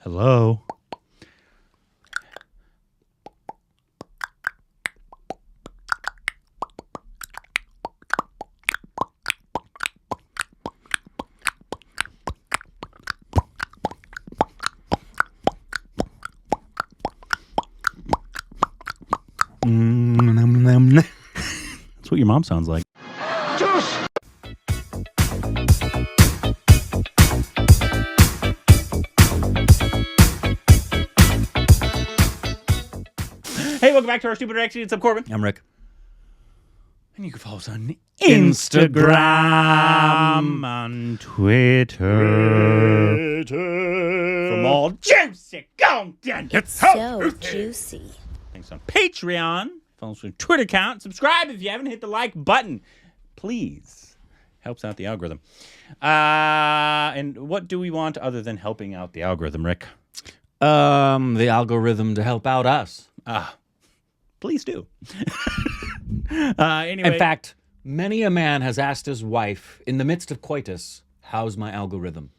Hello? That's what your mom sounds like. Hey, welcome back to our Stupid Reactions. I'm Corbin. I'm Rick. And you can follow us on Instagram, on Twitter. For more juicy content. It's So juicy. Thanks on Patreon. Follow us on Twitter account. Subscribe if you haven't hit the like button. Please. Helps out the algorithm. And what do we want other than helping out the algorithm, Rick? The algorithm to help out us. Please do. Anyway. In fact, many a man has asked his wife in the midst of coitus, how's my algorithm?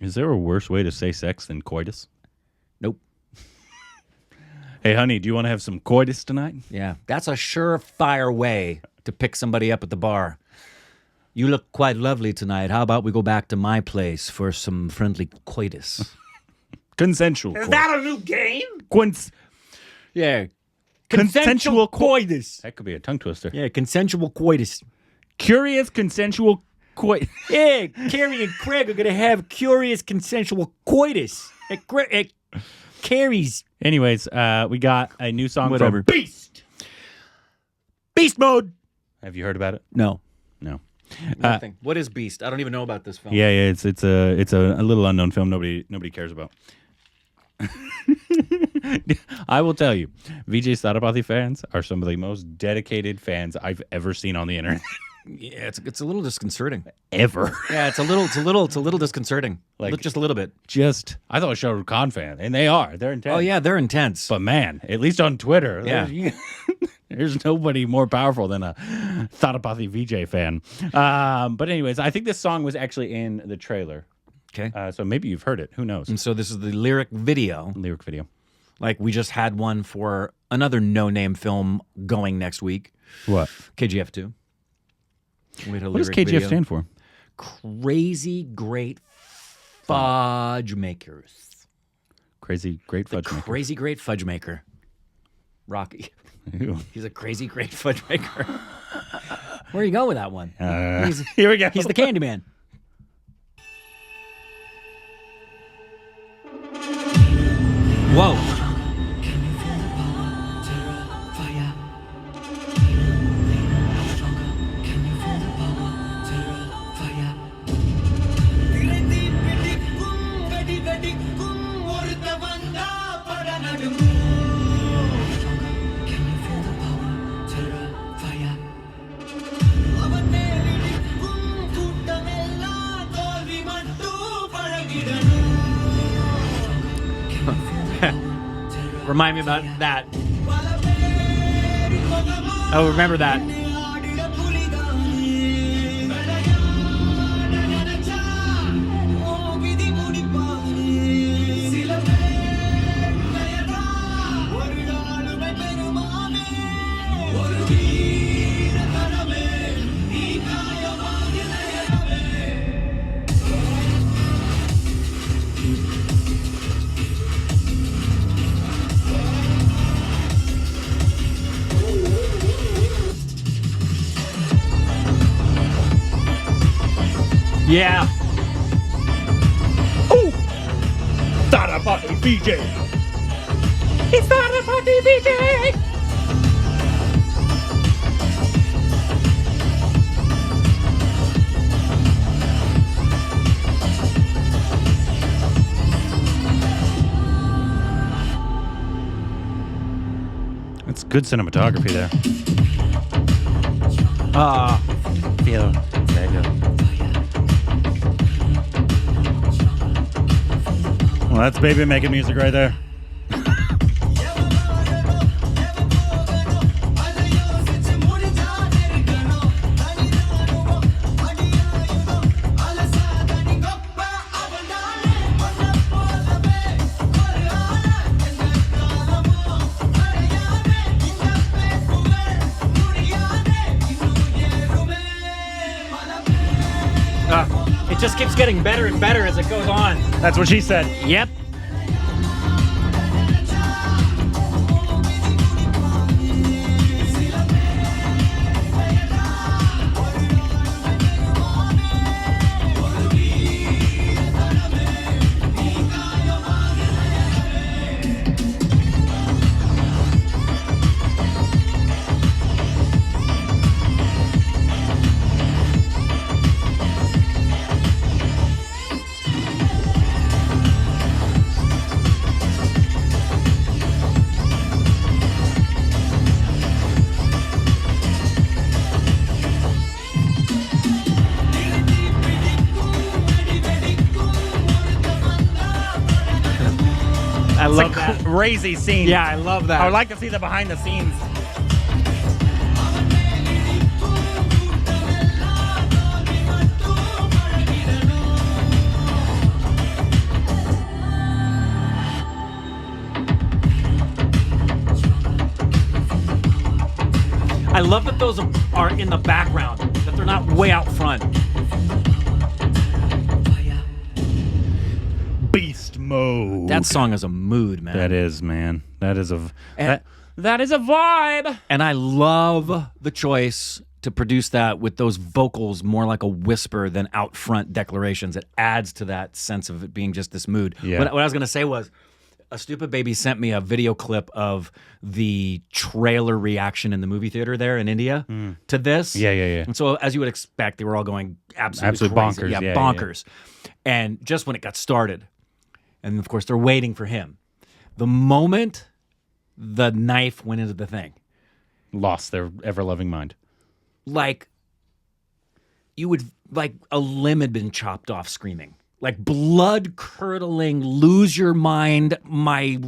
Is there a worse way to say sex than coitus? Nope. Hey, honey, do you want to have some coitus tonight? Yeah, that's a surefire way to pick somebody up at the bar. You look quite lovely tonight. How about we go back to my place for some friendly coitus? Consensual. Is that a new game? Yeah. Consensual coitus. That could be a tongue twister. Yeah, consensual coitus. Curious consensual coitus. Yeah, Carrie and Craig are going to have curious consensual coitus at Carrie's. Anyways, we got a new song Whatever. from Beast. Beast mode. Have you heard about it? No. No. Nothing. What is Beast? I don't even know about this film. Yeah, it's a little unknown film nobody cares about. I will tell you, Vijay Thalapathy fans are some of the most dedicated fans I've ever seen on the internet. Yeah, it's a little disconcerting. Ever. Yeah, it's a little disconcerting. Like, Just a little bit. I thought a Shah Rukh Khan fan, and they are. They're intense. Oh yeah, they're intense. But man, at least on Twitter, Yeah. there's nobody more powerful than a Thalapathy Vijay fan. But anyways, I think this song was actually in the trailer. Okay. So maybe you've heard it. Who knows? And so this is the lyric video. Lyric video. Like we just had one for another no-name film going next week. What? KGF 2. We had a What does lyric KGF video. stand for? Crazy Great Fudge Makers. Crazy Great Fudge Maker. Crazy Great Fudge Maker. Rocky. Ew. He's a crazy great fudge maker. Where are you going with that one? Here we go. He's the Candyman. Whoa. Remind me about that. Oh, remember that. Yeah. Oh! Thalapathy Vijay! It's Thalapathy Vijay! That's good cinematography there. Feel better. Well, that's baby making music right there. getting better and better as it goes on. That's what she said. Yep. I love that. Crazy scene. Yeah, I love that. I would like to see the behind the scenes. I love that those are in the background, that they're not way out front. Beast mode. That song is a mood, man. That is, man. That is a that is a vibe. And I love the choice to produce that with those vocals more like a whisper than out front declarations. It adds to that sense of it being just this mood. Yeah. What I was going to say was, a Stupid Baby sent me a video clip of the trailer reaction in the movie theater there in India to this. Yeah. And so, as you would expect, they were all going absolutely crazy. bonkers. Yeah, bonkers. And just when it got started, and of course, they're waiting for him. The moment the knife went into the thing, Lost their ever-loving mind. like you would, like a limb had been chopped off screaming. Like blood curdling, lose your mind. My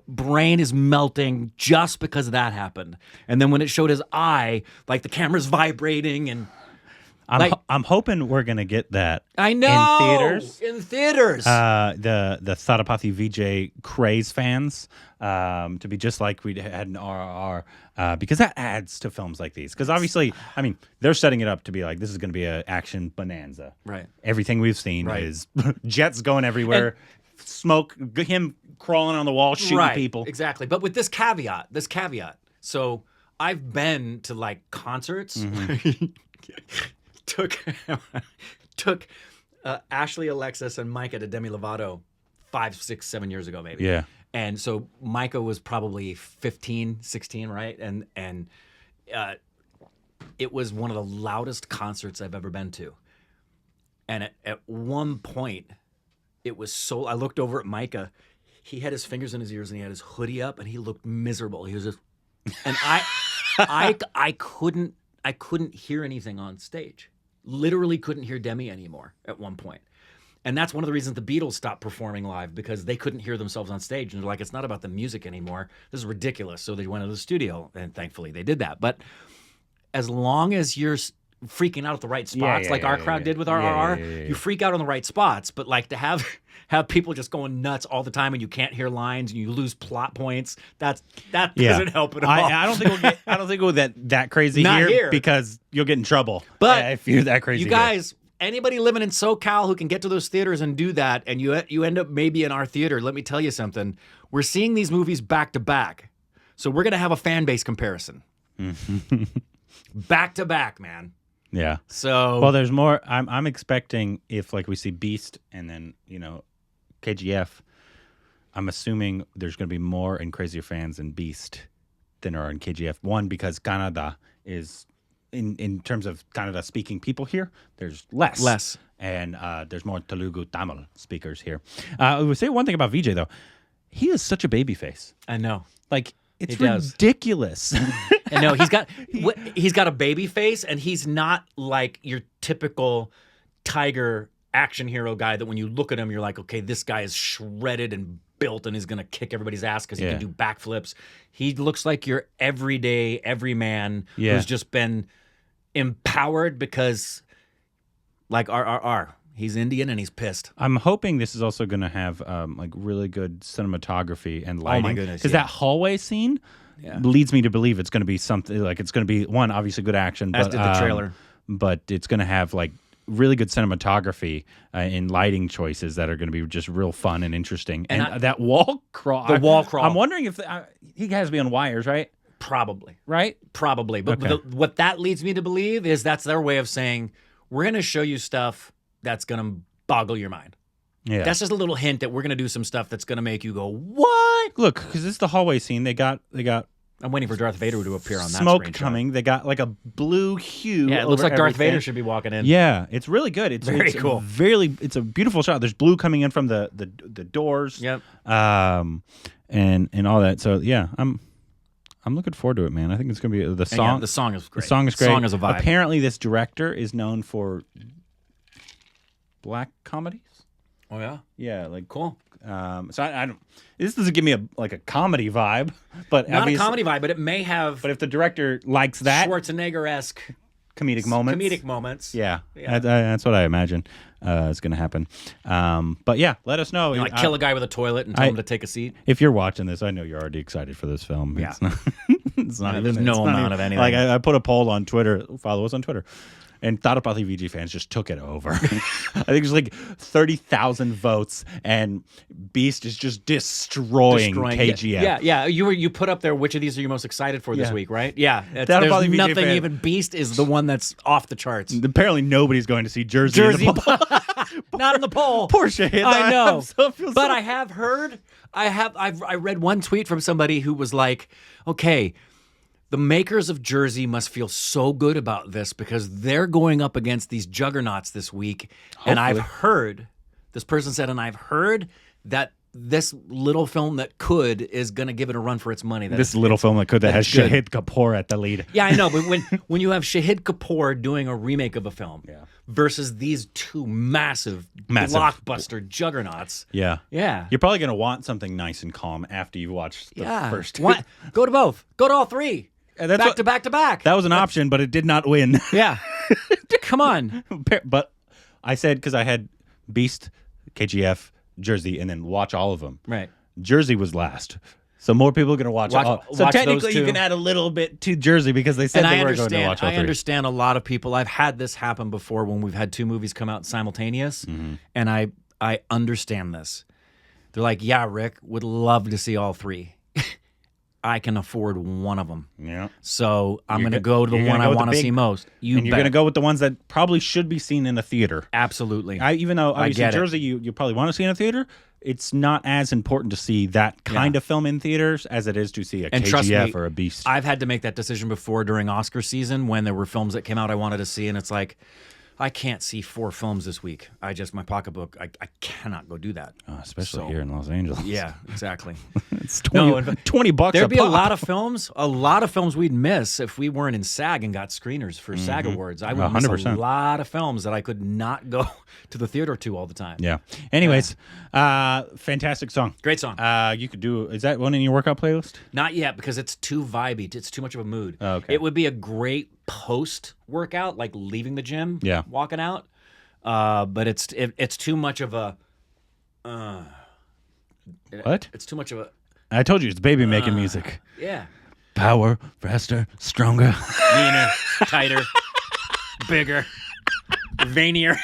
brain is melting just because that happened. And then when it showed his eye, like the camera's vibrating and I'm hoping we're gonna get that. I know in theaters. The Thalapathy Vijay craze fans to be just like we had in RRR because that adds to films like these. Because obviously, I mean, they're setting it up to be like this is going to be an action bonanza. Right. Everything we've seen Right. is jets going everywhere, smoke, him crawling on the wall, shooting people. Exactly. But with this caveat. So I've been to like concerts. took Ashley, Alexis, and Micah to Demi Lovato 5, 6, 7 years ago, maybe. Yeah. And so Micah was probably 15, 16, right? And it was one of the loudest concerts I've ever been to. And at one point, it was so... I looked over at Micah. He had his fingers in his ears and he had his hoodie up and he looked miserable. He was just... And I couldn't hear anything on stage. Literally couldn't hear Demi anymore at one point. And that's one of the reasons the Beatles stopped performing live, because they couldn't hear themselves on stage. And they're like, it's not about the music anymore. This is ridiculous. So they went to the studio, and thankfully they did that. But as long as you're freaking out at the right spots, like our crowd did with RRR, you freak out on the right spots. But like to have people just going nuts all the time and you can't hear lines and you lose plot points, that doesn't help at all. I don't think we'll get that crazy Not here. because you'll get in trouble. But if you're that crazy, you guys, anybody living in SoCal who can get to those theaters and do that, and you end up maybe in our theater, let me tell you something. We're seeing these movies back to back. So we're going to have a fan base comparison. Back to back, man. Yeah. So well, there's more. I'm expecting if like we see Beast and then KGF. I'm assuming there's going to be more and crazier fans in Beast than are in KGF. One, because Canada is in terms of Canada speaking people here, there's less, and there's more Telugu Tamil speakers here. I would say one thing about Vijay though, he is such a baby face. I know, like. It's ridiculous. And no, he's got a baby face, and he's not like your typical tiger action hero guy that when you look at him, you're like, okay, this guy is shredded and built and is going to kick everybody's ass because he can do backflips. He looks like your everyday everyman who's just been empowered because, like RRR. He's Indian and he's pissed. I'm hoping this is also going to have like really good cinematography and lighting. Oh my goodness! Because that hallway scene leads me to believe it's going to be something like it's going to be one obviously good action. As did the trailer. But it's going to have like really good cinematography and lighting choices that are going to be just real fun and interesting. And that wall crawl. The wall crawl. I'm wondering if he has to be on wires, right? Probably. Right? Probably. But what that leads me to believe is that's their way of saying, we're going to show you stuff that's going to boggle your mind. Yeah. That's just a little hint that we're going to do some stuff that's going to make you go, what? Look, because this is the hallway scene. They got I'm waiting for Darth Vader to appear on that smoke screen coming. They got like a blue hue. Yeah, it looks over like Darth everything. Vader should be walking in. Yeah, it's really good. It's Very cool. It's a beautiful shot. There's blue coming in from the doors. Yep. And all that. So yeah, I'm looking forward to it, man. I think it's gonna be the song. Yeah, the song is great. The song is great. The song is a vibe. Apparently, this director is known for black comedies. Oh yeah. Yeah, like Cool. So I don't. This doesn't give me a comedy vibe, but Not a comedy vibe, but it may have. But if the director likes that Schwarzenegger-esque comedic moments, Yeah. that's what I imagine is going to happen. But yeah, let us know. Like kill a guy with a toilet and tell him to take a seat. If you're watching this, I know you're already excited for this film. Yeah. It's not There's even, no it's not amount even- of anything. Like I put a poll on Twitter. Follow us on Twitter. And Thalapathy VG fans just took it over. I think there's like 30,000 votes, and Beast is just destroying KGF. Yeah. You put up there which of these are you most excited for this week, right? Yeah. There's probably be nothing fan. even. Beast is the one that's off the charts. Apparently, nobody's going to see Jersey. In the poll. Not in the poll. Poor shit. I know. But I have heard. I read one tweet from somebody who was like, "Okay, the makers of Jersey must feel so good about this because they're going up against these juggernauts this week." Hopefully. And I've heard, this person said, and I've heard that this little film that could is going to give it a run for its money. This little film that has good. Shahid Kapoor at the lead. Yeah, I know, but when you have Shahid Kapoor doing a remake of a film versus these two massive blockbuster juggernauts. Yeah. Yeah. You're probably going to want something nice and calm after you watch the first two. Go to both. Go to all three. Back to back. That was an option, but it did not win. Yeah. Come on. But I said, because I had Beast, KGF, Jersey, and then watch all of them. Right. Jersey was last. So more people are going to watch all. So watch technically, those you two. can add a little bit to Jersey because they said they were going to watch all three. I understand a lot of people. I've had this happen before when we've had two movies come out simultaneous, and I understand this. They're like, yeah, Rick, would love to see all three. I can afford one of them. Yeah. So I'm going to go to the one I want to see most. You're going to go with the ones that probably should be seen in a theater. Absolutely. Even though obviously get it. Jersey, you probably want to see in a theater. It's not as important to see that kind of film in theaters as it is to see a KGF or a Beast. I've had to make that decision before during Oscar season when there were films that came out I wanted to see, and it's like, I can't see 4 films this week. My pocketbook, I cannot go do that. Especially here in Los Angeles. Yeah, exactly. It's $20 There'd be a pop. lot of films we'd miss if we weren't in SAG and got screeners for SAG Awards. I would miss 100%. a lot of films that I could not go to the theater to all the time. Yeah. Anyways, fantastic song. Great song. You could do. Is that one in your workout playlist? Not yet, because it's too vibey. It's too much of a mood. Oh, okay. It would be a great post-workout, like leaving the gym, walking out. But it's too much of a. What? It's too much of a. I told you, it's baby making music. Yeah. Power, faster, stronger. Meaner, tighter, bigger, veinier.